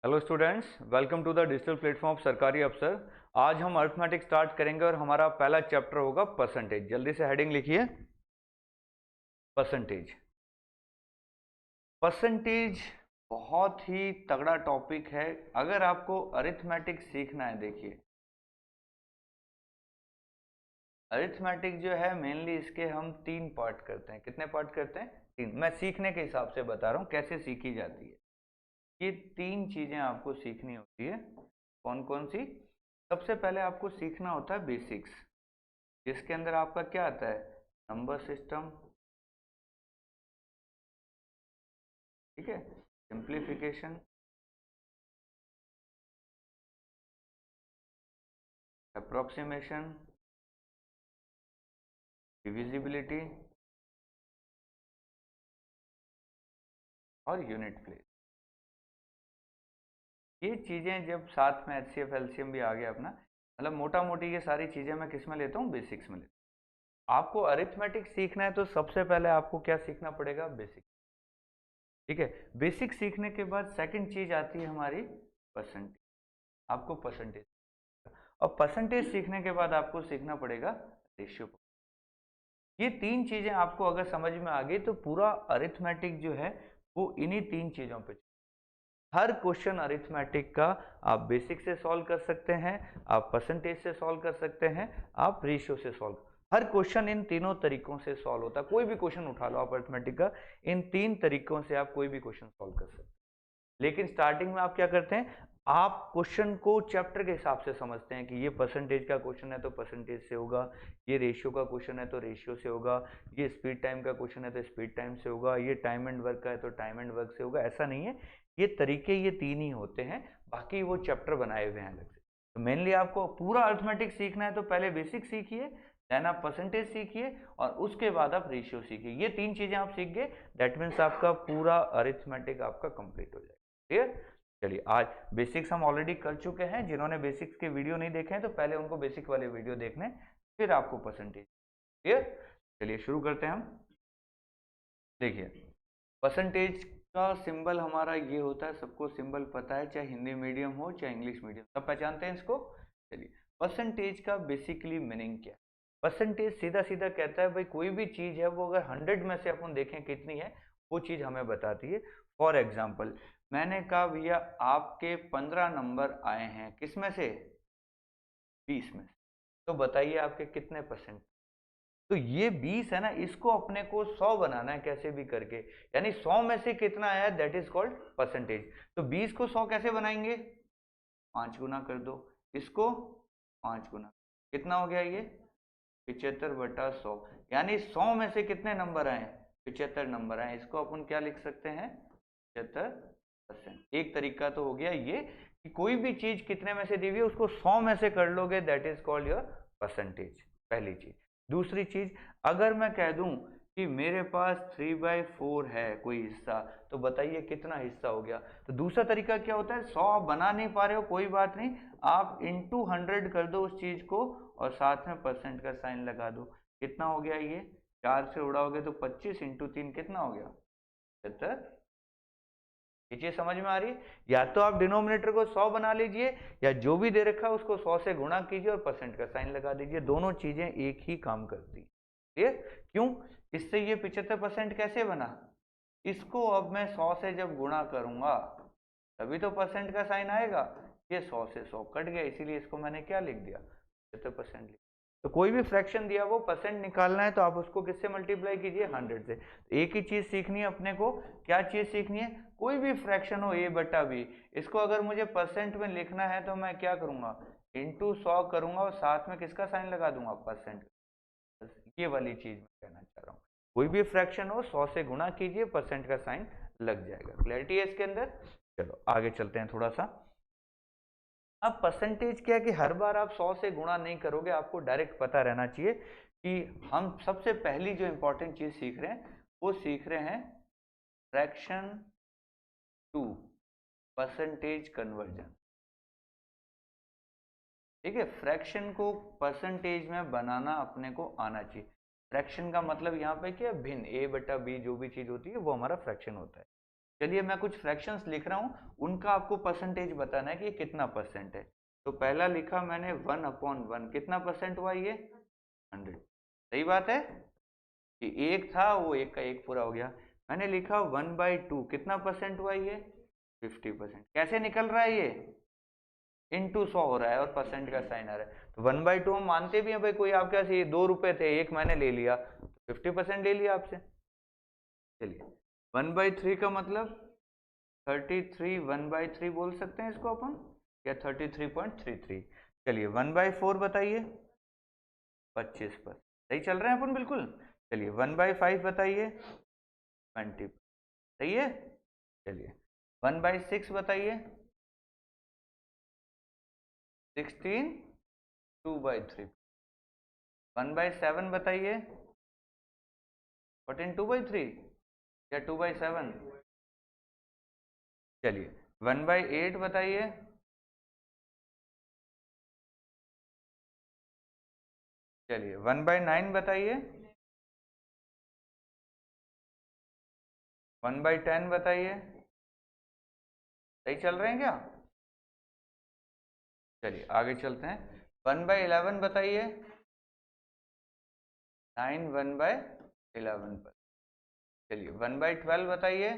Hello students, welcome to the digital platform सरकारी अफसर। आज हम अर्थमेटिक स्टार्ट करेंगे और हमारा पहला चैप्टर होगा परसेंटेज। जल्दी से हेडिंग लिखिए, परसेंटेज। परसेंटेज बहुत ही तगड़ा टॉपिक है। अगर आपको अरिथमेटिक सीखना है, देखिए अरिथमेटिक जो है मेनली इसके हम तीन पार्ट करते हैं। कितने पार्ट करते हैं? तीन। मैं सीखने के हिसाब से बता रहा हूँ कैसे सीखी जाती है। ये तीन चीजें आपको सीखनी होती है। कौन कौन सी? सबसे पहले आपको सीखना होता है बेसिक्स, जिसके अंदर आपका क्या आता है? नंबर सिस्टम, ठीक है, सिंप्लीफिकेशन, अप्रोक्सीमेशन, डिविजिबिलिटी और यूनिट प्लेस। ये चीजें जब साथ में एचसीएफ एलसीएम भी आ गया अपना, मतलब मोटा मोटी ये सारी चीजें मैं किस में लेता हूँ? बेसिक्स में लेता हूँ। आपको अरिथमेटिक सीखना है तो सबसे पहले आपको क्या सीखना पड़ेगा? बेसिक। ठीक है, बेसिक सीखने के बाद सेकंड चीज आती है हमारी परसेंटेज। आपको परसेंटेज, और परसेंटेज सीखने के बाद आपको सीखना पड़ेगा रेशियो। ये तीन चीजें आपको अगर समझ में आ गई तो पूरा अरिथमेटिक जो है वो इन्हीं तीन चीजों पे। हर क्वेश्चन अरिथमेटिक का आप बेसिक से सॉल्व कर सकते हैं, आप परसेंटेज से सॉल्व कर सकते हैं, आप रेशियो से सॉल्व। हर क्वेश्चन इन तीनों तरीकों से सॉल्व होता है। कोई भी क्वेश्चन उठा लो आप अरिथमेटिक का, इन तीन तरीकों से आप कोई भी क्वेश्चन सॉल्व कर सकते हैं। लेकिन स्टार्टिंग में आप क्या करते हैं? आप क्वेश्चन को चैप्टर के हिसाब से समझते हैं कि ये परसेंटेज का क्वेश्चन है तो परसेंटेज से होगा, ये रेशियो का क्वेश्चन है तो रेशियो से होगा, ये स्पीड टाइम का क्वेश्चन है तो स्पीड टाइम से होगा, ये टाइम एंड वर्क का है तो टाइम एंड वर्क से होगा। ऐसा नहीं है, ये तरीके ये तीन ही होते हैं, बाकी वो चैप्टर बनाए हुए हैं अलग से। तो मेनली आपको पूरा अरिथमेटिक सीखना है तो पहले बेसिक सीखिए, देन आप परसेंटेज सीखिए और उसके बाद आप रेशियो सीखिए। ये तीन चीजें आप सीख गए, दैट मीन्स आपका पूरा अरिथमेटिक आपका कंप्लीट हो जाएगा। क्लियर? चलिए, आज बेसिक्स हम ऑलरेडी कर चुके हैं। जिन्होंने बेसिक्स के वीडियो नहीं देखे हैं तो पहले उनको बेसिक वाले वीडियो देखने, फिर आपको परसेंटेज। क्लियर? चलिए शुरू करते हैं हम। देखिए, परसेंटेज का सिंबल हमारा ये होता है, सबको सिंबल पता है, चाहे हिंदी मीडियम हो चाहे इंग्लिश मीडियम, सब पहचानते हैं इसको। चलिए, परसेंटेज का बेसिकली मीनिंग क्या है? परसेंटेज सीधा सीधा कहता है भाई कोई भी चीज है वो अगर 100 में से अपन देखें कितनी है, वो चीज हमें बताती है। फॉर एग्जाम्पल, मैंने कहा भैया आपके 15 नंबर आए हैं, किस में से? 20 में से। तो बताइए आपके कितने परसेंट? तो ये 20 है ना, इसको अपने को 100 बनाना है कैसे भी करके, यानी 100 में से कितना आया, दैट इज कॉल्ड परसेंटेज। तो 20 को 100 कैसे बनाएंगे? 5 गुना कर दो, इसको 5 गुना, कितना हो गया ये? 75/100। यानी 100 में से कितने नंबर आए? 75 नंबर आए। इसको अपन क्या लिख सकते हैं? 75%। एक तरीका तो हो गया ये कि कोई भी चीज कितने में से दी हुई है उसको 100 में से कर लोगे, that is called your percentage. पहली चीज। दूसरी चीज, अगर मैं कह दूं कि मेरे पास 3/4 है कोई हिस्सा, तो बताइए कितना हिस्सा हो गया? तो दूसरा तरीका क्या होता है? 100 आप बना नहीं पा रहे हो, कोई बात नहीं, आप इंटू 100 कर दो उस चीज को और साथ में परसेंट का साइन लगा दो। कितना हो गया ये? 4 से उड़ाओगे तो 25 इंटू 3 कितना हो गया? 75। ये चीज समझ में आ रही है? या तो आप डिनोमिनेटर को 100 बना लीजिए, या जो भी दे रखा है उसको 100 से गुणा कीजिए और परसेंट का साइन लगा दीजिए। दोनों चीजें एक ही काम करती है। ठीक? क्यों? इससे ये 75% कैसे बना? इसको अब मैं 100 से जब गुणा करूंगा तभी तो परसेंट का साइन आएगा। ये 100 से 100 कट गया, इसीलिए इसको मैंने क्या लिख दिया? 75% लिख। तो कोई भी फ्रैक्शन दिया वो परसेंट निकालना है तो आप उसको किससे मल्टीप्लाई कीजिए? 100 से। तो एक ही चीज सीखनी है अपने को। क्या चीज सीखनी है? कोई भी फ्रैक्शन हो a/b, इसको अगर मुझे परसेंट में लिखना है तो मैं क्या करूंगा? इंटू 100 करूंगा और साथ में किसका साइन लगा दूंगा? परसेंट। ये वाली चीज मैं कहना चाह रहा हूँ। कोई भी फ्रैक्शन हो 100 से गुणा कीजिए, परसेंट का साइन लग जाएगा। क्लैरिटी है इसके अंदर? चलो आगे चलते हैं थोड़ा सा। अब परसेंटेज क्या है कि हर बार आप 100 से गुणा नहीं करोगे, आपको डायरेक्ट पता रहना चाहिए कि हम सबसे पहली जो इंपॉर्टेंट चीज सीख रहे हैं वो सीख रहे हैं फ्रैक्शन टू परसेंटेज कन्वर्जन। ठीक है, फ्रैक्शन को परसेंटेज में बनाना अपने को आना चाहिए। फ्रैक्शन का मतलब यहाँ पे क्या? भिन्न, a/b जो भी चीज होती है वो हमारा फ्रैक्शन होता है। चलिए मैं कुछ फ्रैक्शंस लिख रहा हूँ, उनका आपको परसेंटेज बताना है कि कितना परसेंट है। तो पहला लिखा मैंने 1/1, कितना परसेंट हुआ ये? 100। सही बात है कि एक था वो एक का एक पूरा हो गया। मैंने लिखा 1/2, कितना परसेंट हुआ ये? 50%। कैसे निकल रहा है ये? इंटू 100 हो रहा है और परसेंट का साइन आ रहा है। तो 1/2 हम मानते भी हैं भाई, कोई आपके पास ये 2 रुपए थे, एक मैंने ले लिया, 50% ले लिया आपसे। चलिए 1/3 का मतलब 33, 1/3 बोल सकते हैं इसको अपन, या 33.33। चलिए 1/4 बताइए, 25 पर। सही चल रहे हैं अपन बिल्कुल। चलिए 1/5 बताइए, 20। सही है। चलिए 1/6 बताइए, 16, 2/3। 1/7 बताइए, 14, 2/3 या 2/7? चलिए 1/8 बताइए, चलिए 1/9 बताइए, 1/10 बताइए। सही चल रहे हैं क्या? चलिए आगे चलते हैं। 1/11 बताइए, 9 1/11 पर। चलिए 1/12 बताइए,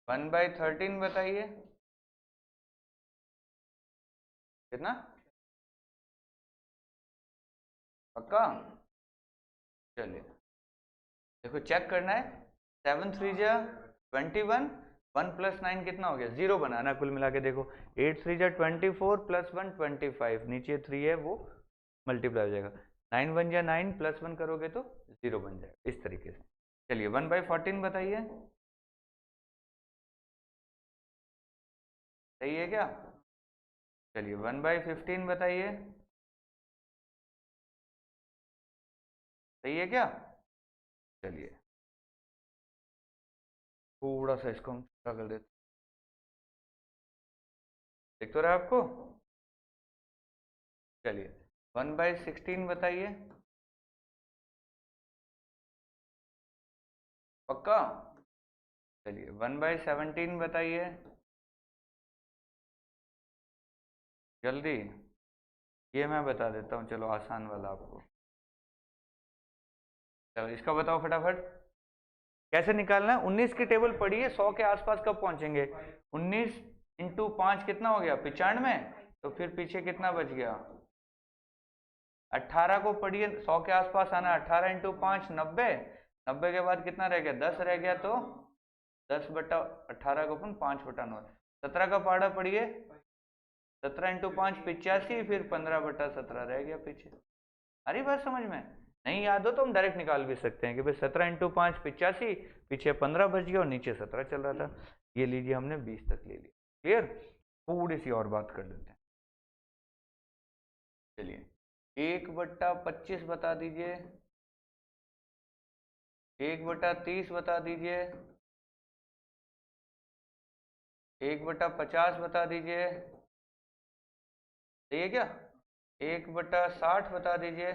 1/13 बताइए, कितना? पक्का? चलिए देखो चेक करना है। 7 3 जा 21, 1 + 9 कितना हो गया? 0 बनाना कुल मिला के। देखो 8 3 जा 24 + 1 25, नीचे 3 है वो मल्टीप्लाई हो जाएगा। 9 1 जा 9 + 1 करोगे तो 0 बन जाएगा, इस तरीके से। चलिए 1/14 बताइए, सही है क्या? चलिए 1/15 बताइए, सही है क्या? चलिए थोड़ा सा इसको हम छोटा कर देते, देख तो रहा है आपको। चलिए 1/16 बताइए, पक्का? चलिए 1/17 बताइए, जल्दी। ये मैं बता देता हूँ, चलो आसान वाला आपको। चलो इसका बताओ फटाफट, कैसे निकालना है? 19 की टेबल पड़ी है, 100 के आसपास कब पहुंचेंगे? 19 × 5 कितना हो गया? 95। तो फिर पीछे कितना बच गया? 18 को पढ़िए, 100 के आसपास आना। 18 × 5 90, 90 के बाद कितना रह गया? 10 रह गया। तो 10/18 को अपन 5/9। 17 का पहाड़ा पढ़िए, 17 × 5 85, फिर 15/17 रह गया पीछे। अरे बात समझ में नहीं याद हो तो हम डायरेक्ट निकाल भी सकते हैं कि भाई 17 × 5 85, पीछे 15 बच गया और नीचे 17 चल रहा था। ये लीजिए हमने 20 तक ले लिया। क्लियर? थोड़ी सी और बात कर लेते हैं। चलिए 1/25 बता दीजिए, 1/30 बता दीजिए, 1/50 बता दीजिए, सही है क्या? 1/60 बता दीजिए,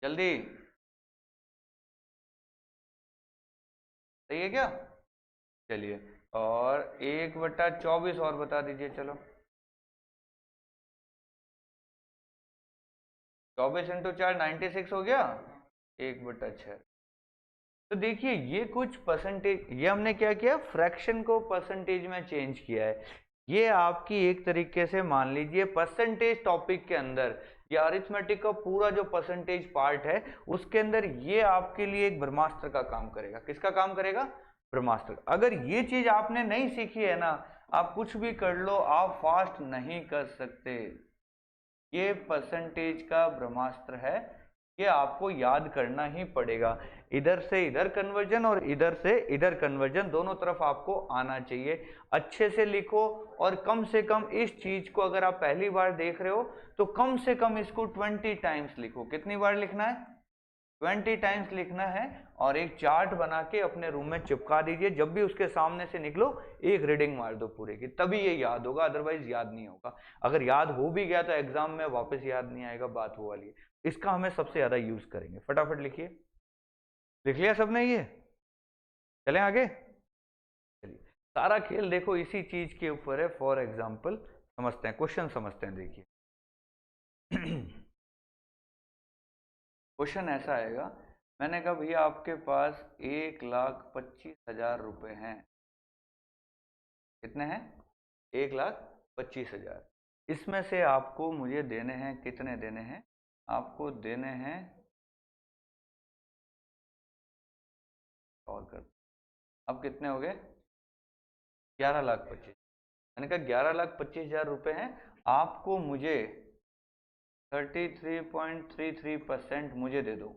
जल्दी। सही है क्या? चलिए और 1/24 और बता दीजिए, चलो। 24 × 4 96 हो गया, 1/6। तो देखिए ये कुछ परसेंटेज, ये हमने क्या किया? फ्रैक्शन को परसेंटेज में चेंज किया है। ये आपकी एक तरीके से मान लीजिए परसेंटेज टॉपिक के अंदर, या अरिथमेटिक का पूरा जो परसेंटेज पार्ट है उसके अंदर ये आपके लिए एक ब्रह्मास्त्र का काम करेगा। किसका काम करेगा? ब्रह्मास्त्र। अगर ये चीज आपने नहीं सीखी है ना, आप कुछ भी कर लो, आप फास्ट नहीं कर सकते। ये परसेंटेज का ब्रह्मास्त्र है, ये आपको याद करना ही पड़ेगा। इधर से इधर कन्वर्जन और इधर से इधर कन्वर्जन, दोनों तरफ आपको आना चाहिए। अच्छे से लिखो, और कम से कम इस चीज को अगर आप पहली बार देख रहे हो तो कम से कम इसको 20 टाइम्स लिखो। कितनी बार लिखना है? 20 टाइम्स लिखना है। और एक चार्ट बना के अपने रूम में चिपका दीजिए, जब भी उसके सामने से निकलो एक रीडिंग मार दो पूरे की, तभी ये याद होगा, अदरवाइज याद नहीं होगा। अगर याद हो भी गया तो एग्जाम में वापस याद नहीं आएगा, बात वो वाली है। इसका हमें सबसे ज्यादा यूज करेंगे। फटाफट लिखिए। लिख लिया सबने ये? चलें आगे। चलिए, सारा खेल देखो इसी चीज के ऊपर है। फॉर एग्जाम्पल समझते हैं, क्वेश्चन समझते हैं। देखिए क्वेश्चन ऐसा आएगा, मैंने कहा भैया आपके पास 1,25,000 रुपए हैं। कितने हैं? 1,25,000। इसमें से आपको मुझे देने हैं, कितने देने हैं? आपको देने हैं, और कर, अब कितने हो गए? 11,25,000। मैंने कहा 11,25,000 रुपए हैं, आपको मुझे 33.33% मुझे दे दो,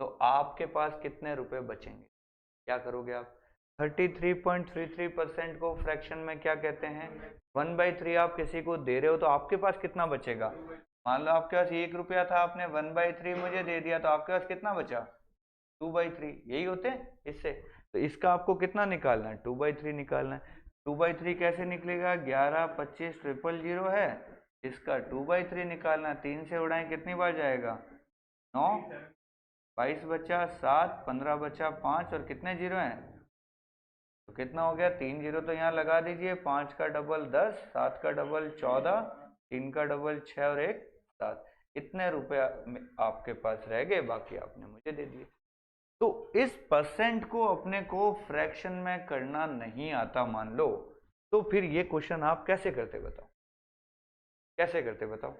तो आपके पास कितने रुपए बचेंगे? क्या करोगे आप? 33.33% को फ्रैक्शन में क्या कहते हैं? 1/3 आप किसी को दे रहे हो तो आपके पास कितना बचेगा? मान लो आपके पास 1 रुपया था, आपने 1/3 मुझे दे दिया, तो आपके पास कितना बचा? 2/3। यही होते हैं इससे। तो इसका आपको कितना निकालना है? 2/3 निकालना है। 2/3 कैसे निकलेगा? 11,25,000 है, इसका 2/3 निकालना। 3 से उड़ाएं कितनी बार जाएगा? 9। 22 बचा 7, 15 बचा 5, और कितने जीरो हैं? तो कितना हो गया? 3 जीरो तो यहाँ लगा दीजिए। 5 का डबल 10, 7 का डबल 14, 3 का डबल 6 और 1 7। इतने रुपया आपके पास रह गए, बाकी आपने मुझे दे दिए। तो इस परसेंट को अपने को फ्रैक्शन में करना नहीं आता मान लो, तो फिर ये क्वेश्चन आप कैसे करते बताओ? कैसे करते बताओ?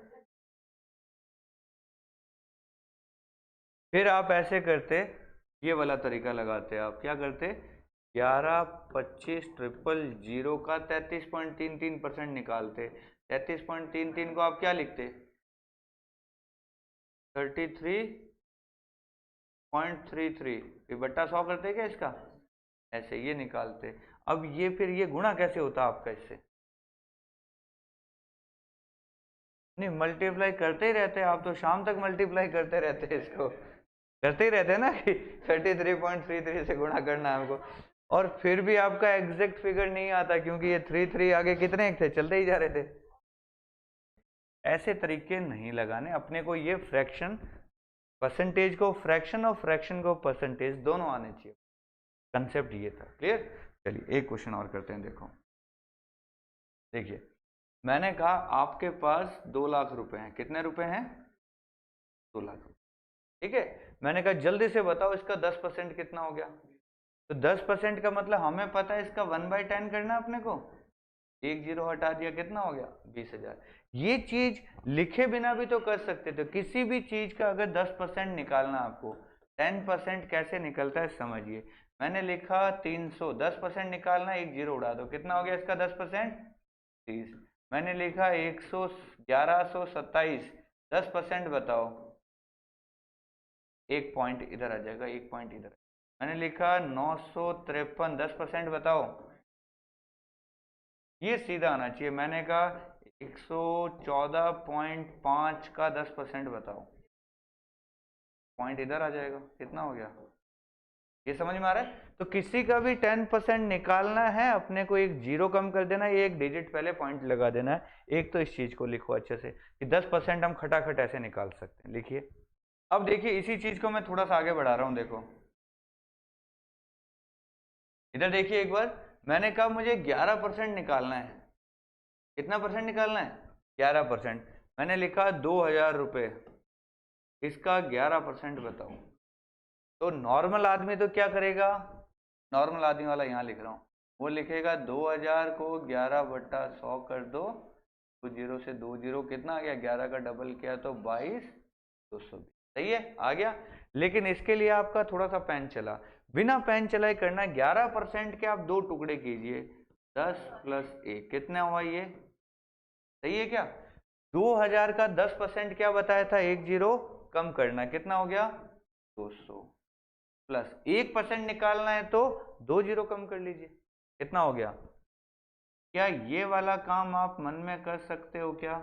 फिर आप ऐसे करते, ये वाला तरीका लगाते। आप क्या करते? 11,25,000 का 33.33% निकालते। 33.33 को आप क्या लिखते? 33.33। ये बट्टा 100 करते क्या इसका? ऐसे ये निकालते। अब ये फिर ये गुणा कैसे होता आपका इससे? नहीं, मल्टीप्लाई करते ही रहते हैं आप तो, शाम तक मल्टीप्लाई करते रहते हैं इसको, करते ही रहते हैं ना कि 33.33 से गुणा करना है हमको, और फिर भी आपका एग्जैक्ट फिगर नहीं आता, क्योंकि ये 3 आगे कितने थे, चलते ही जा रहे थे। ऐसे तरीके नहीं लगाने अपने को। ये फ्रैक्शन, परसेंटेज को फ्रैक्शन और फ्रैक्शन को परसेंटेज दोनों आने चाहिए। कंसेप्ट ये था। क्लियर? चलिए एक क्वेश्चन और करते हैं। देखो, देखिए मैंने कहा आपके पास 2 लाख रुपए हैं। कितने रुपए हैं? 2 लाख रुपए। ठीक है, मैंने कहा जल्दी से बताओ इसका 10% कितना हो गया? तो 10% का मतलब हमें पता है इसका 1/10 करना है अपने को। 1 जीरो हटा दिया, कितना हो गया? 20,000। ये चीज लिखे बिना भी तो कर सकते थे। किसी भी चीज का अगर 10% निकालना आपको, 10% कैसे निकलता है समझिए। मैंने लिखा 300, 10% निकालना, 1 जीरो उड़ा दो, कितना हो गया इसका 10%? 30। मैंने लिखा 1127, 10% बताओ, एक पॉइंट इधर आ जाएगा, एक पॉइंट इधर। मैंने लिखा 953, 10% बताओ, ये सीधा आना चाहिए। मैंने कहा 114.5 का 10% बताओ, पॉइंट इधर आ जाएगा, कितना हो गया? ये समझ में आ रहा है? तो किसी का भी 10% निकालना है अपने को, एक जीरो कम कर देना है, एक डिजिट पहले पॉइंट लगा देना है। एक तो इस चीज को लिखो अच्छे से कि 10% हम खटाखट ऐसे निकाल सकते हैं। लिखिए। अब देखिए इसी चीज को मैं थोड़ा सा आगे बढ़ा रहा हूं। देखो इधर देखिए एक बार, मैंने कहा मुझे 11% निकालना है। कितना परसेंट निकालना है? 11%। मैंने लिखा 2,000 रुपये, इसका 11% बताओ। तो नॉर्मल आदमी तो क्या करेगा? नॉर्मल आदमी वाला यहाँ लिख रहा हूँ, वो लिखेगा 2,000 को 11/100 कर दो, तो जीरो से 2 जीरो, कितना आ गया? 11 का डबल किया तो 22,220। सही है, आ गया। लेकिन इसके लिए आपका थोड़ा सा पेन चला, बिना पेन चलाए करना है। 11% के आप 2 टुकड़े कीजिए, 10 + 1 कितना हुआ ये? सही है क्या? 2,000 का 10% क्या बताया था? 1 जीरो कम करना, कितना हो गया? 200, प्लस 1% निकालना है तो 2 जीरो कम कर लीजिए, कितना हो गया? क्या ये वाला काम आप मन में कर सकते हो क्या?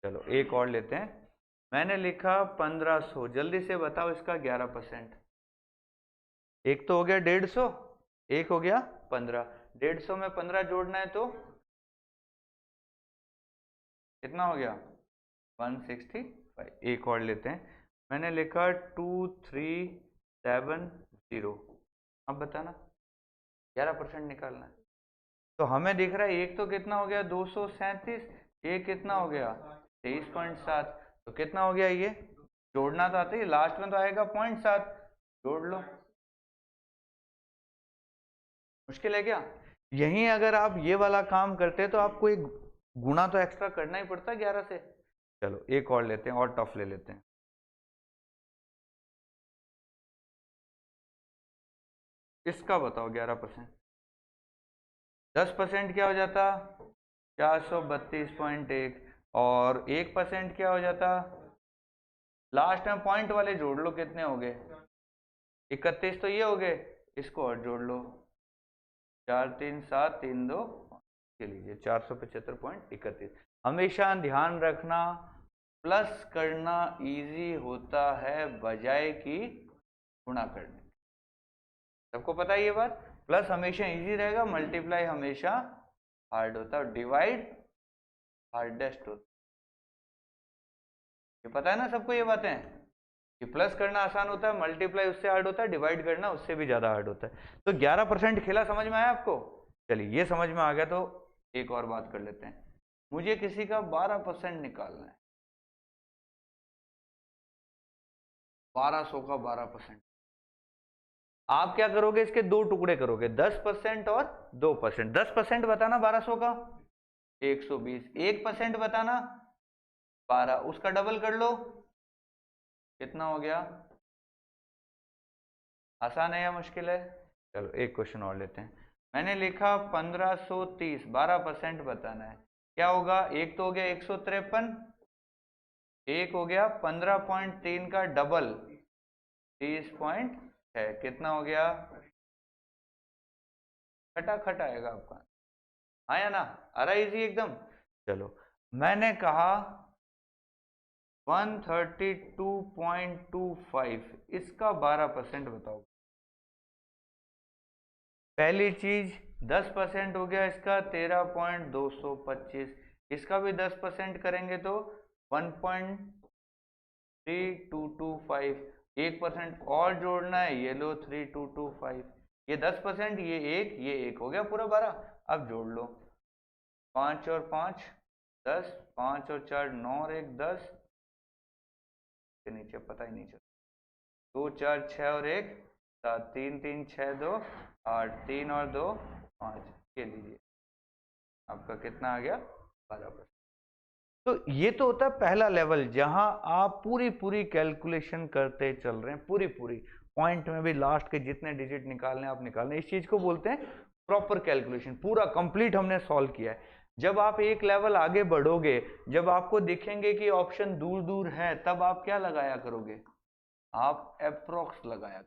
चलो एक और लेते हैं। मैंने लिखा 1,500, जल्दी से बताओ इसका 11%। एक तो हो गया 150, एक हो गया 15। 150 में 15 जोड़ना है तो कितना हो गया? 165। एक और लेते हैं। मैंने लिखा 2,3,000, 70। अब बताना 11% निकालना है। तो हमें दिख रहा है एक तो कितना हो गया 237, एक कितना हो गया 23.7। तो कितना हो गया ये, जोड़ना तो आता है, लास्ट में तो आएगा 0.7, जोड़ लो। मुश्किल है क्या? यहीं अगर आप ये वाला काम करते तो आपको एक गुना तो एक्स्ट्रा करना ही पड़ता 11 से। चलो एक और लेते हैं, और टफ ले लेते हैं। इसका बताओ 11%। 10% क्या हो जाता 432.1, और 1% क्या हो जाता, लास्ट में पॉइंट वाले जोड़ लो, कितने हो गए 31, तो ये हो गए, इसको और जोड़ लो 43732, के लीजिए 475.31। हमेशा ध्यान रखना प्लस करना इजी होता है बजाय कि गुणा करने। सबको पता है ये बात, प्लस हमेशा इजी रहेगा, मल्टीप्लाई हमेशा हार्ड होता है, डिवाइड हार्डेस्ट होता है। ये पता है ना सबको ये बातें, कि प्लस करना आसान होता है, मल्टीप्लाई उससे हार्ड होता है, डिवाइड करना उससे भी ज्यादा हार्ड होता है। तो 11% खेला समझ में आया आपको? चलिए ये समझ में आ गया तो एक और बात कर लेते हैं। मुझे किसी का 12% निकालना है, 1200 का 12%। आप क्या करोगे, इसके दो टुकड़े करोगे, 10% और 2%। 10% बताना 1200 का 120, 1% बताना 12, उसका डबल कर लो, कितना हो गया? आसान है या मुश्किल है? चलो एक क्वेश्चन और लेते हैं। मैंने लिखा 1530, 12% बताना है, क्या होगा? एक तो हो गया 153, एक हो गया 15.3 का डबल 30.6, कितना हो गया? खटाखट आएगा आपका, आया ना? आ रहा इजी एकदम। चलो मैंने कहा 132.25, इसका 12% बताओ। पहली चीज 10% हो गया इसका 13.225, इसका भी 10% करेंगे तो 1.3225, 1% और जोड़ना है, ये लो 3225, ये 10%, ये एक हो गया पूरा 12। अब जोड़ लो, 5 और 5 10, 5 और 4 9 और 1 10 के नीचे पता ही नहीं चला, 2 4 6 और 1 7, 3 3 6 2 8, 3 और 2 5, के लीजिए आपका कितना आ गया 12%। तो ये तो होता है पहला लेवल, जहां आप पूरी पूरी कैलकुलेशन करते चल रहे हैं, पूरी पूरी पॉइंट में भी लास्ट के जितने डिजिट निकालने आप निकालने, इस चीज को बोलते हैं प्रॉपर कैलकुलेशन, पूरा कंप्लीट हमने सॉल्व किया है। जब आप एक लेवल आगे बढ़ोगे, जब आपको दिखेंगे कि ऑप्शन दूर दूर है, तब आप क्या लगाया करोगे, आप अप्रोक्स लगाया।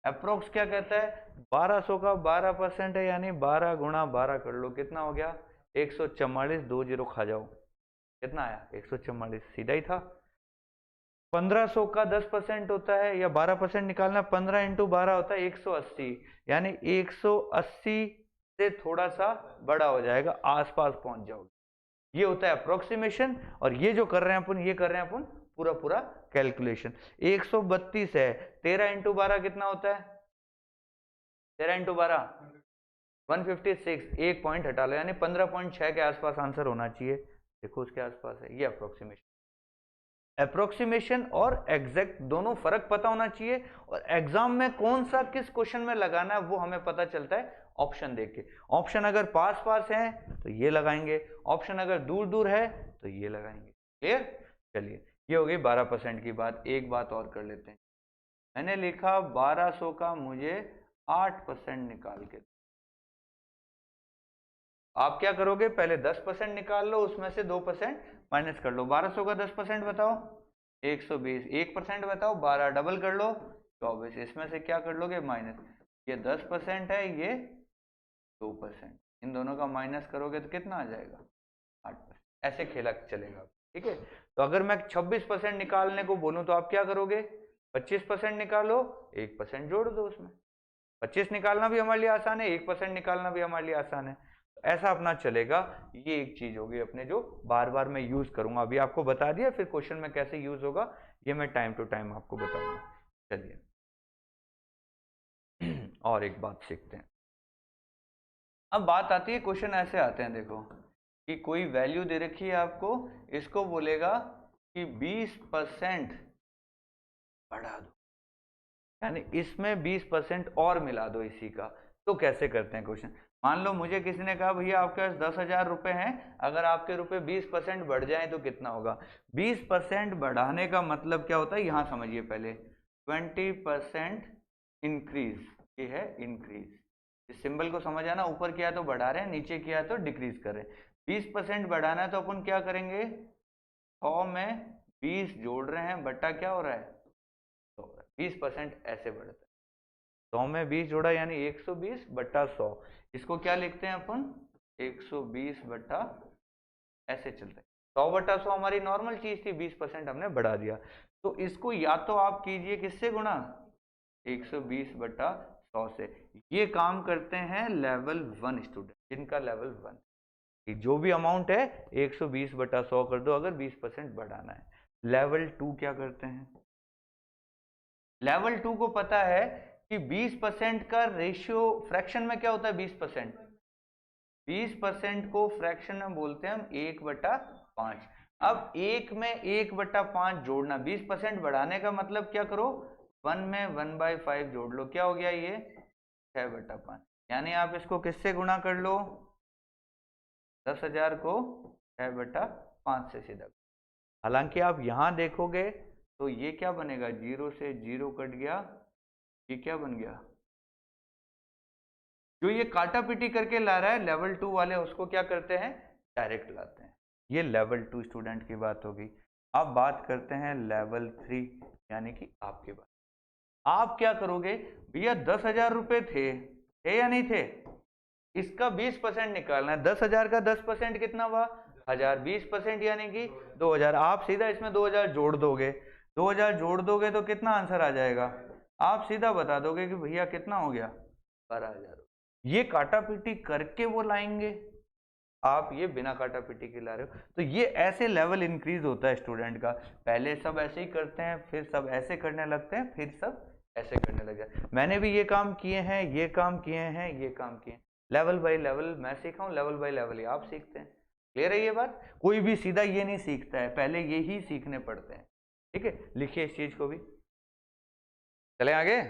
अप्रोक्स क्या कहता है, 1200 का 12% है, यानी 12 गुणा 12 कर लो, कितना हो गया 144, 2 जीरो खा जाओ, कितना आया 144, सीधा ही था। 1500 का 10% होता है, या 12% निकालना, 15 इंटू 12 होता है 180, यानी 180 से थोड़ा सा बड़ा हो जाएगा, आसपास पहुंच जाओगे। ये होता है अप्रोक्सीमेशन, और ये जो कर रहे हैं अपन, ये कर रहे हैं अपन पूरा पूरा कैलकुलेशन। 132 है, 13 इंटू 12 कितना होता है, 13 इंटू 12 156, एक पॉइंट हटा लो, यानी 15.6 के आसपास आंसर होना चाहिए। देखो उसके आसपास है, ये अप्रोक्सीमेशन। अप्रोक्सीमेशन और एग्जैक्ट दोनों फर्क पता होना चाहिए, और एग्जाम में कौन सा किस क्वेश्चन में लगाना है वो हमें पता चलता है ऑप्शन देख के। ऑप्शन अगर पास पास है तो ये लगाएंगे, ऑप्शन अगर दूर दूर है तो ये लगाएंगे। क्लियर? चलिए ये हो गई 12% की बात। एक बात और कर लेते हैं। मैंने लिखा 1200 का मुझे 8% निकाल के, आप क्या करोगे, पहले 10% निकाल लो, उसमें से 2% माइनस कर लो। 1200 का 10% बताओ 120, 1% बताओ 12, डबल कर लो 24, इसमें से क्या कर लोगे माइनस, ये 10% है, ये 2%, इन दोनों का माइनस करोगे तो कितना आ जाएगा 8%। ऐसे खेला चलेगा, ठीक है। तो अगर मैं 26% निकालने को बोलूं तो आप क्या करोगे, 25% निकालो, 1% जोड़ दो उसमें। 25 निकालना भी हमारे लिए आसान है, 1% निकालना भी हमारे लिए आसान है, ऐसा अपना चलेगा। ये एक चीज होगी अपने जो बार बार मैं यूज करूंगा, अभी आपको बता दिया, फिर क्वेश्चन में कैसे यूज होगा ये मैं टाइम टू टाइम आपको बताऊंगा। चलिए और एक बात सीखते हैं। अब बात आती है, क्वेश्चन ऐसे आते हैं देखो कि कोई वैल्यू दे रखी है आपको, इसको बोलेगा कि 20% बढ़ा दो, यानी इसमें 20% और मिला दो इसी का। तो कैसे करते हैं क्वेश्चन? मान लो मुझे किसी ने कहा भैया आपके पास 10,000 रुपए हैं, अगर आपके रुपए 20% बढ़ जाए तो कितना होगा? 20% बढ़ाने का मतलब क्या होता है, यहां समझिए पहले। 20% इंक्रीज, ये है इंक्रीज। इस सिंबल को समझ आना, ऊपर किया तो बढ़ा रहे हैं, नीचे किया तो डिक्रीज कर रहे हैं। 20% बढ़ाना है तो अपन क्या करेंगे, 100 में 20 जोड़ रहे हैं, बट्टा क्या हो रहा है, 20% ऐसे बढ़ता है। 100 में 20 जोड़ा यानी 120 बट्टा 100। इसको क्या लिखते हैं अपन, 120 बट्टा, ऐसे चलते हैं। 100 बट्टा 100 हमारी नॉर्मल चीज थी, 20% हमने बढ़ा दिया। तो इसको या तो आप कीजिए किससे गुणा, 120 बट्टा 100 से। ये काम करते हैं लेवल 1 स्टूडेंट, जिनका लेवल 1, जो भी अमाउंट है 120 बटा 100 कर दो अगर 20% बढ़ाना है। लेवल 2 क्या करते हैं, लेवल 2 को पता है कि 20% का रेशियो फ्रैक्शन में क्या होता है, 20%। 20% को फ्रैक्शन में बोलते हैं हम 1/5। अब 1 में 1/5 जोड़ना, 20% बढ़ाने का मतलब क्या करो, 1 में 1/5 जोड़ लो, क्या हो गया ये 6/5। यानी आप इसको किससे गुणा कर लो, 10,000 को 6/5 से सीधा। हालांकि आप यहां देखोगे तो ये क्या बनेगा, 0 से 0 कट गया, ये क्या बन गया, जो ये काटा पीटी करके ला रहा है लेवल 2 वाले, उसको क्या करते हैं, डायरेक्ट लाते हैं। ये लेवल 2 स्टूडेंट की बात होगी। अब बात करते हैं लेवल 3, यानी कि आपके बात। आप क्या करोगे, भैया 10,000 रुपए थे या नहीं थे, इसका 20% निकालना है। 10,000 का 10% कितना हुआ, 1,000। 20% यानी कि 2,000। आप सीधा इसमें 2,000 जोड़ दोगे, 2,000 जोड़ दोगे तो कितना आंसर आ जाएगा, आप सीधा बता दोगे कि भैया कितना हो गया, 12,000। ये काटा पीटी करके वो लाएंगे, आप ये बिना काटा पीटी के ला रहे हो। तो ये ऐसे लेवल इंक्रीज होता है स्टूडेंट का। पहले सब ऐसे ही करते हैं, फिर सब ऐसे करने लगते हैं, फिर सब ऐसे करने लग जाते हैं। मैंने भी ये काम किए हैं, ये काम किए हैं, ये काम किए हैं। लेवल बाय लेवल मैं सीखा हूँ, लेवल बाय लेवल ही आप सीखते हैं। क्लियर है ये बात? कोई भी सीधा ये नहीं सीखता है, पहले ये ही सीखने पड़ते हैं। ठीक है, लिखिए इस चीज को भी। चले आगे,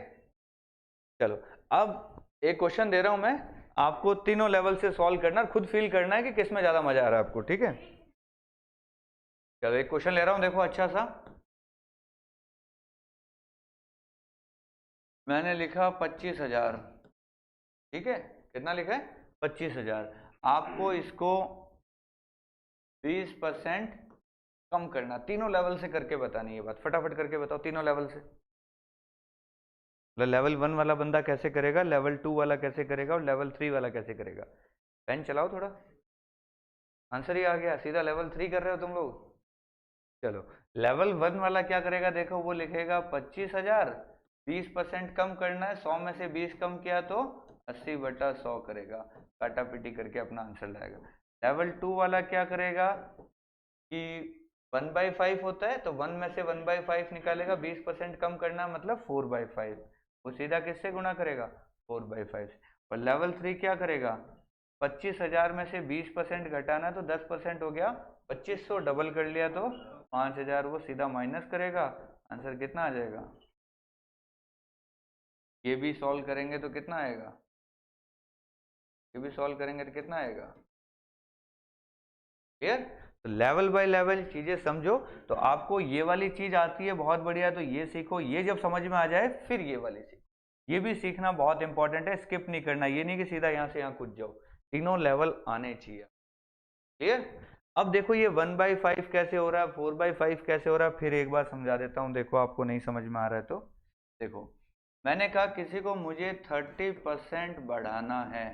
चलो। अब एक क्वेश्चन दे रहा हूं मैं आपको, तीनों लेवल से सॉल्व करना, खुद फील करना है कि किसमें ज्यादा मजा आ रहा है आपको। ठीक है, चलो एक क्वेश्चन ले रहा हूं, देखो अच्छा सा। मैंने लिखा 25,000, ठीक है, कितना लिखा है, 25,000। आपको इसको 20% कम करना, तीनों लेवल से करके बतानी ये बात, फटाफट करके बताओ तीनों लेवल से। लेवल 1 वाला बंदा कैसे करेगा, लेवल 2 वाला कैसे करेगा, और लेवल 3 वाला कैसे करेगा। पेन चलाओ थोड़ा, आंसर ही आ गया, सीधा लेवल 3 कर रहे हो तुम लोग। चलो, लेवल 1 वाला क्या करेगा, देखो वो लिखेगा 25,000, 20% कम करना है, 100 में से 20 कम किया तो 80/100 करेगा, काटा पीटी करके अपना आंसर लाएगा। लेवल 2 वाला क्या करेगा कि 1/5 होता है तो 1 में से 1/5 निकालेगा, 20% कम करना मतलब 4/5, वो सीधा किससे गुणा करेगा, 4/5 से। और लेवल 3 क्या करेगा, 25,000 में से 20% घटाना तो 10% हो गया, 2500 डबल कर लिया तो 5,000, वो सीधा माइनस करेगा, आंसर कितना आ जाएगा। ये भी सॉल्व करेंगे तो कितना आएगा, ये भी सॉल्व करेंगे तो कितना आएगा, क्लियर। तो लेवल बाय लेवल चीजें समझो, तो आपको ये वाली चीज आती है बहुत बढ़िया, तो ये सीखो, ये जब समझ में आ जाए फिर ये वाली सीखो। ये भी सीखना बहुत इंपॉर्टेंट है, स्किप नहीं करना, ये नहीं कि सीधा यहाँ से यहाँ कूद जाओ, तीनों लेवल आने चाहिए। क्लियर। अब देखो ये 1/5 कैसे हो रहा है, 4/5 कैसे हो रहा है, फिर एक बार समझा देता हूँ, देखो आपको नहीं समझ में आ रहा है तो देखो। मैंने कहा किसी को मुझे 30% बढ़ाना है,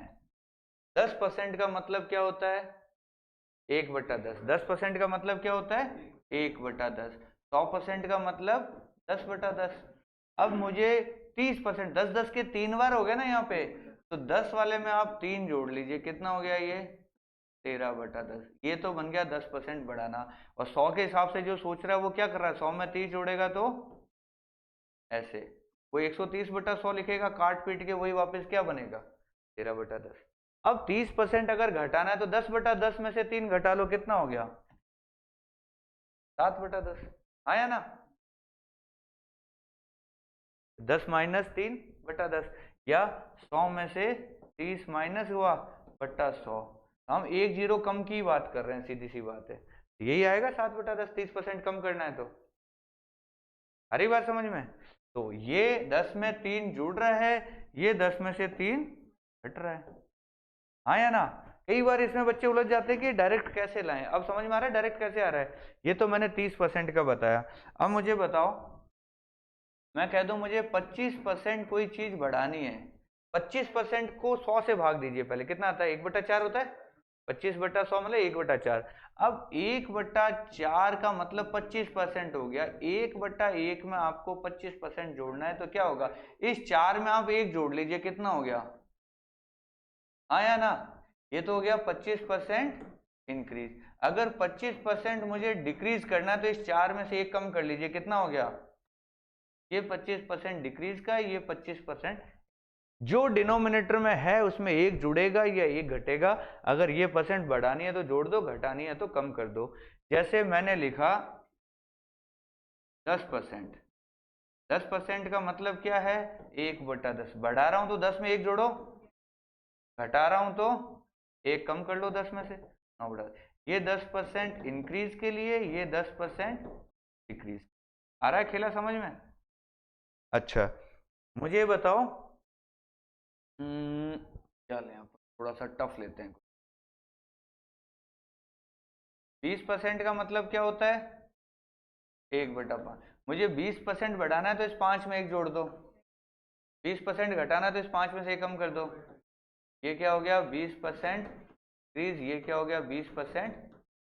10% का मतलब क्या होता है, 1/10। 10% का मतलब क्या होता है, 1/10। 100% का मतलब 10/10। अब मुझे 30%, 10 के 3 बार हो गया ना यहाँ पे, तो 10 वाले में आप 3 जोड़ लीजिए, कितना हो गया ये 13/10। ये तो बन गया 10% बढ़ाना। और 100 के हिसाब से जो सोच रहा है वो क्या कर रहा है, 100 में 30 जोड़ेगा तो ऐसे वो 130/100 लिखेगा, काट पीट के वही वापस क्या बनेगा 13/10। अब 30% अगर घटाना है तो 10/10 में से 3 घटा लो, कितना हो गया 7/10। आया ना, 10 माइनस 3/10, या 100 में से 30 माइनस हुआ बट्टा 100। हम एक जीरो कम की बात कर रहे हैं, सीधी सी बात है, यही आएगा 7/10। 30% कम करना है तो, आ रही बात समझ में। तो ये 10 में 3 जुड़ रहा है, ये 10 में से 3 घट रहा है। हाँ या ना। कई बार इसमें बच्चे उलझ जाते हैं कि डायरेक्ट कैसे लाएं। अब समझ में आ रहा है डायरेक्ट कैसे आ रहा है। ये तो मैंने 30% का बताया। अब मुझे बताओ, मैं कह दूं मुझे 25% कोई चीज बढ़ानी है, 25% को 100 से भाग दीजिए। पहले कितना आता है 1/4 होता है, 25/100 मतलब 1/4। अब 1/4 का मतलब 25% हो गया। 1/1 में आपको 25% जोड़ना है तो क्या होगा, इस 4 में आप 1 जोड़ लीजिए, कितना हो गया, आया ना। ये तो हो गया 25% इंक्रीज। अगर 25% मुझे डिक्रीज करना है तो इस 4 में से 1 कम कर लीजिए, कितना हो गया, ये 25% डिक्रीज का, ये 25%। जो डिनोमिनेटर में है उसमें 1 जुड़ेगा या 1 घटेगा। अगर ये परसेंट बढ़ानी है तो जोड़ दो, घटानी है तो कम कर दो। जैसे मैंने लिखा 10%, 10% का मतलब क्या है 1/10। बढ़ा रहा हूं तो 10 में 1 जोड़ो, घटा रहा हूं तो 1 कम कर लो 10 में से, 9/10। ये 10% इंक्रीज के लिए, ये 10% डिक्रीज। आ रहा है खेला समझ में। अच्छा मुझे बताओ, चल यहाँ पर थोड़ा सा टफ लेते हैं। 20% का मतलब क्या होता है 1/5। मुझे 20% बढ़ाना है तो इस 5 में 1 जोड़ दो, 20% घटाना है तो इस 5 में से 1 कम कर दो। ये क्या हो गया 20% डिक्रीज, ये क्या हो गया 20%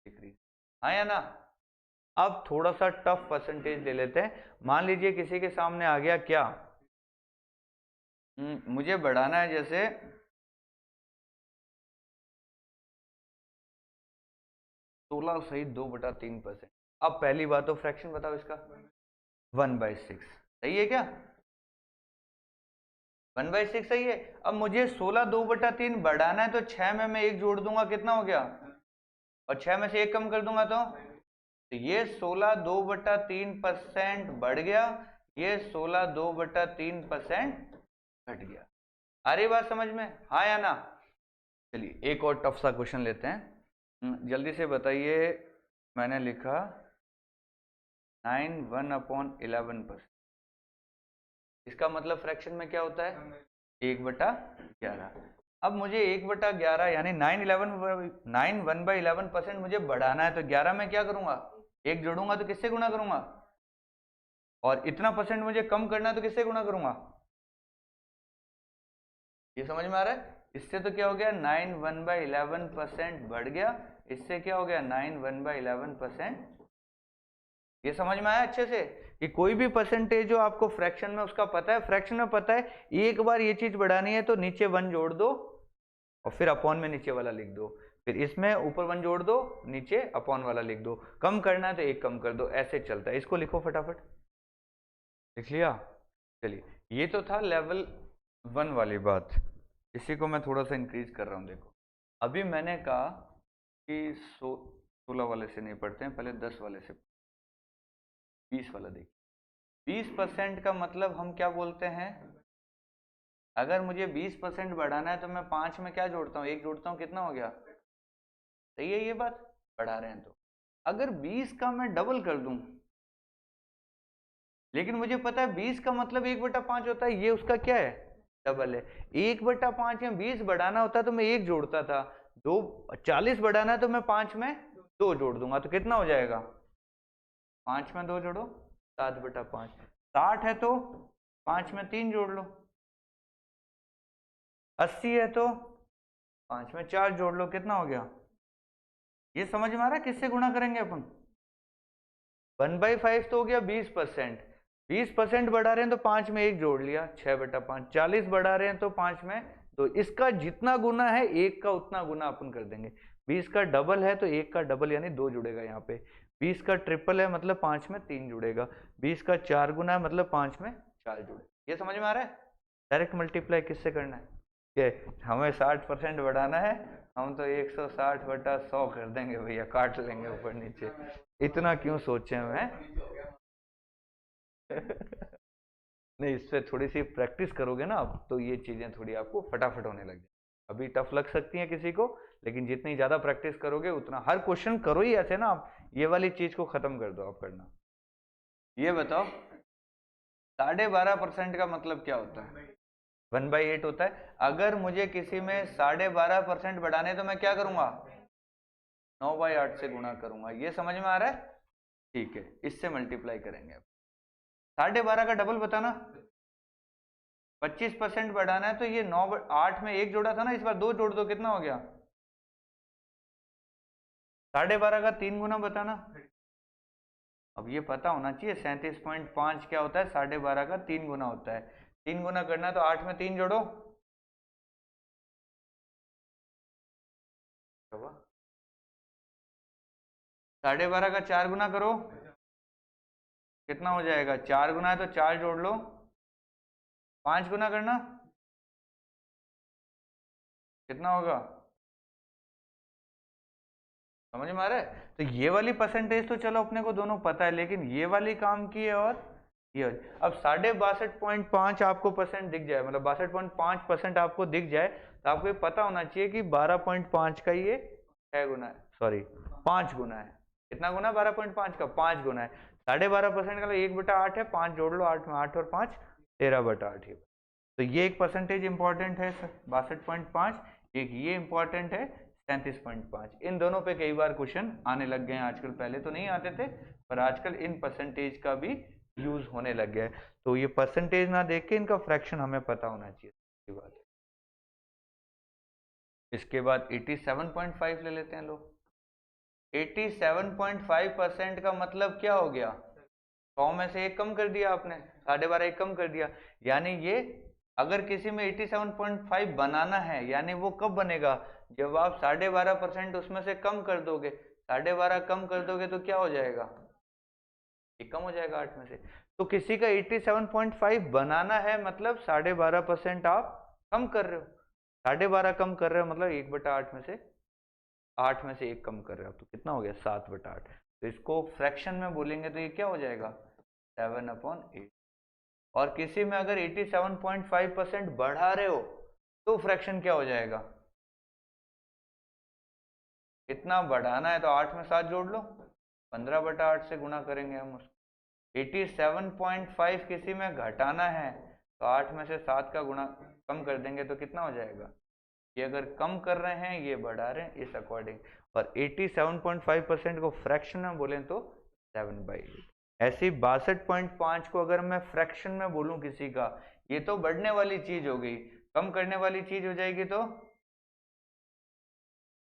डिक्रीज। हाँ या ना। अब थोड़ा सा टफ परसेंटेज ले लेते हैं। मान लीजिए किसी के सामने आ गया क्या, मुझे बढ़ाना है जैसे 16 सही 2/3%। अब पहली बात तो फ्रैक्शन बताओ इसका, 1/6 सही है क्या, 1/6 सही है। अब मुझे 16 2/3 बढ़ाना है तो 6 में मैं 1 जोड़ दूंगा, कितना हो गया, और 6 में से 1 कम कर दूंगा तो ये 16 2/3% बढ़ गया, ये 16 2/3% घट गया। आ रही बात समझ में, हाँ या ना। चलिए एक और टफ सा क्वेश्चन लेते हैं, जल्दी से बताइए। मैंने लिखा 9 1/11%, इसका मतलब फ्रैक्शन में क्या होता है 1/11। अब मुझे 1/11 यानी 9 1/11% मुझे बढ़ाना है तो 11 में क्या करूंगा 1 जोड़ूंगा तो किससे गुणा करूंगा, और इतना परसेंट मुझे कम करना है तो किससे गुणा करूंगा। ये समझ में आ रहा है। इससे तो क्या हो गया 9 1/11% बढ़ गया, इससे क्या हो गया 9 1/11%। ये समझ में आया अच्छे से कि कोई भी परसेंटेज जो आपको फ्रैक्शन में उसका पता है, फ्रैक्शन में पता है, एक बार ये चीज बढ़ानी है तो नीचे 1 जोड़ दो और फिर अपॉन में नीचे वाला लिख दो, फिर इसमें ऊपर 1 जोड़ दो, नीचे अपॉन वाला लिख दो। कम करना है तो 1 कम कर दो, ऐसे चलता है। इसको लिखो फटाफट, लिख लिया। चलिए ये तो था लेवल 1 वाली बात, इसी को मैं थोड़ा सा इंक्रीज कर रहा हूँ। देखो अभी मैंने कहा कि 16 वाले से नहीं पढ़ते हैं, पहले 10 वाले से, 20 वाला देखिए। 20% का मतलब हम क्या बोलते हैं, अगर मुझे 20% बढ़ाना है तो मैं 5 में क्या जोड़ता हूँ 1 जोड़ता हूँ, कितना हो गया, सही है ये बात, बढ़ा रहे हैं तो। अगर 20 का मैं डबल कर दूं, लेकिन मुझे पता है 20 का मतलब 1/5 होता है, ये उसका क्या है डबल है। 1/5 में 20 बढ़ाना होता तो मैं 1 जोड़ता था, 40 बढ़ाना है तो मैं 5 में 2 जोड़ दूंगा, तो कितना हो जाएगा 5 में 2 जोड़ो 7/5। 60 है तो 5 में 3 जोड़ लो, 80 है तो 5 में 4 जोड़ लो, कितना हो गया। ये समझ में आ रहा है किससे गुणा करेंगे अपन, 1/5 तो हो गया 20%, 20% बढ़ा रहे हैं तो 5 में 1 जोड़ लिया 6/5, 40 बढ़ा रहे हैं तो 5 में, तो इसका जितना गुना है 1 का उतना गुना अपन कर देंगे। 20 का डबल है तो 1 का डबल यानी 2 जुड़ेगा यहाँ पे, 20 का ट्रिपल है मतलब 5 में 3 जुड़ेगा, 20 का 4 गुना है मतलब 5 में 4 जुड़ेगा। ये समझ में आ रहा है? डायरेक्ट मल्टीप्लाई किससे करना है कि हमें 60% बढ़ाना है, हम तो 160/100 कर देंगे भैया, काट लेंगे ऊपर नीचे, इतना क्यों सोचे हैं? नहीं, इस पे थोड़ी सी प्रैक्टिस करोगे ना आप तो ये चीजें थोड़ी आपको फटाफट होने लग जाए। अभी टफ लग सकती हैं किसी को, लेकिन जितनी ज्यादा प्रैक्टिस करोगे उतना, हर क्वेश्चन करो ही ऐसे ना आप, ये वाली चीज को खत्म कर दो आप करना। ये बताओ 12.5% का मतलब क्या होता है? 1/8 होता है। अगर मुझे किसी में 12.5% बढ़ाने तो मैं क्या करूंगा? 9/8 से गुणा करूंगा। ये समझ में आ रहा है? ठीक है, इससे मल्टीप्लाई करेंगे अब। 12.5 का डबल बताना। 25% बढ़ाना है तो ये 9/8 में 1 जोड़ा था ना, इस बार 2 जोड़ दो, कितना हो गया? 12.5 का 3 गुना बताना। अब ये पता होना चाहिए 37.5 क्या होता है, 12.5 का 3 गुना होता है। 3 गुना करना है तो 8 में 3 जोड़ो, 12.5 का 4 गुना करो, कितना हो जाएगा? 4 गुना है तो 4 जोड़ लो, 5 गुना करना, कितना होगा? समझ में आ रहा है? तो ये वाली परसेंटेज तो चलो अपने को दोनों पता है, लेकिन ये वाली काम की है और ये वाली। अब 62.5 आपको परसेंट दिख जाए, मतलब 62.5% आपको दिख जाए, तो आपको ये पता होना चाहिए कि 12.5 का ये 6 गुना है, सॉरी 5 गुना है। कितना गुना? 12.5 का 5 गुना है। 12.5% का 1/8 है, 5 जोड़ लो, 8 में 8 और 5 13/8। तो ये एक परसेंटेज इंपॉर्टेंट है 62.5, एक ये इंपॉर्टेंट है 37.5। इन दोनों पे कई बार क्वेश्चन आने लग गए हैं आजकल, पहले तो नहीं आते थे, पर आजकल इन परसेंटेज का भी यूज होने लग गया है। तो ये परसेंटेज ना देख के इनका फ्रैक्शन हमें पता होना चाहिए, की बात है। इसके बाद 87.5 ले लेते हैं लोग। 87.5% का मतलब क्या हो गया? 100 में से 1 कम कर दिया आपने, 12.5 1 कम कर दिया, यानी ये अगर किसी में 87.5 बनाना है, यानी वो कब बनेगा? जब आप 12.5% उसमें से कम कर दोगे, 12.5 कम कर दोगे तो क्या हो जाएगा? ये कम हो जाएगा 8 में से। तो किसी का 87.5 बनाना है मतलब 12.5% आप कम कर रहे हो, 12.5 कम कर रहे हो मतलब 1/8 में से 8 में से 1 कम कर रहे हो, तो कितना हो गया? 7/8। तो इसको फ्रैक्शन में बोलेंगे तो ये क्या हो जाएगा? 7/8। और किसी में अगर 87.5% बढ़ा रहे हो तो फ्रैक्शन क्या हो जाएगा? इतना बढ़ाना है तो 8 में 7 जोड़ लो, 15/8 से गुणा करेंगे हम उसको। 87.5 किसी में घटाना है तो 8 में से 7 का गुणा कम कर देंगे तो कितना हो जाएगा? ये अगर कम कर रहे हैं, ये बढ़ा रहे हैं, इस अकॉर्डिंग। और 87.5% को फ्रैक्शन में बोलें तो 7/8। ऐसे ही 62.5 को अगर मैं फ्रैक्शन में बोलूं किसी का, ये तो बढ़ने वाली चीज हो गई, कम करने वाली चीज हो जाएगी तो,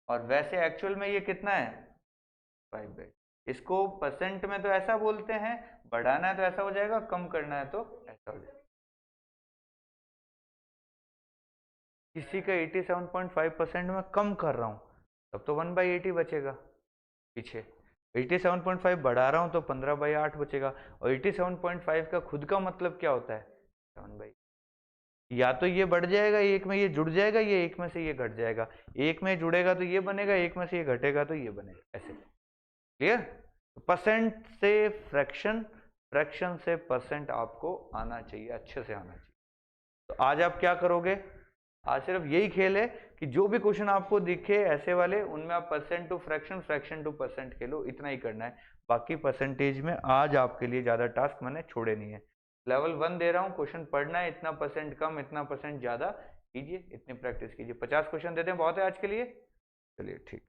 और वैसे एक्चुअल में ये कितना है? 5/8। इसको परसेंट में तो ऐसा बोलते हैं, बढ़ाना है तो ऐसा हो जाएगा, कम करना है तो ऐसा हो जाएगा। किसी का 87.5% में कम कर रहा हूं तब तो 1/8 ही बचेगा पीछे, 87.5 बढ़ा रहा हूं तो 15/8 बचेगा। और 87.5 का खुद का मतलब क्या होता है? 7/8। या तो ये बढ़ जाएगा, एक में ये जुड़ जाएगा, ये एक में से ये घट जाएगा, एक में जुड़ेगा तो ये बनेगा, एक में से ये घटेगा तो ये बनेगा, ऐसे। क्लियर? परसेंट से फ्रैक्शन, फ्रैक्शन से परसेंट आपको आना चाहिए, अच्छे से आना चाहिए। तो आज आप क्या करोगे? आज सिर्फ यही खेल है कि जो भी क्वेश्चन आपको दिखे ऐसे वाले, उनमें आप percent to fraction, fraction to percent खेलो, इतना ही करना है। बाकी परसेंटेज में आज आपके लिए ज्यादा टास्क मैंने छोड़े नहीं है। लेवल 1 दे रहा हूँ, क्वेश्चन पढ़ना है, इतना परसेंट कम, इतना परसेंट ज्यादा कीजिए, इतनी प्रैक्टिस कीजिए। 50 क्वेश्चन देते हैं, बहुत है आज के लिए। चलिए ठीक।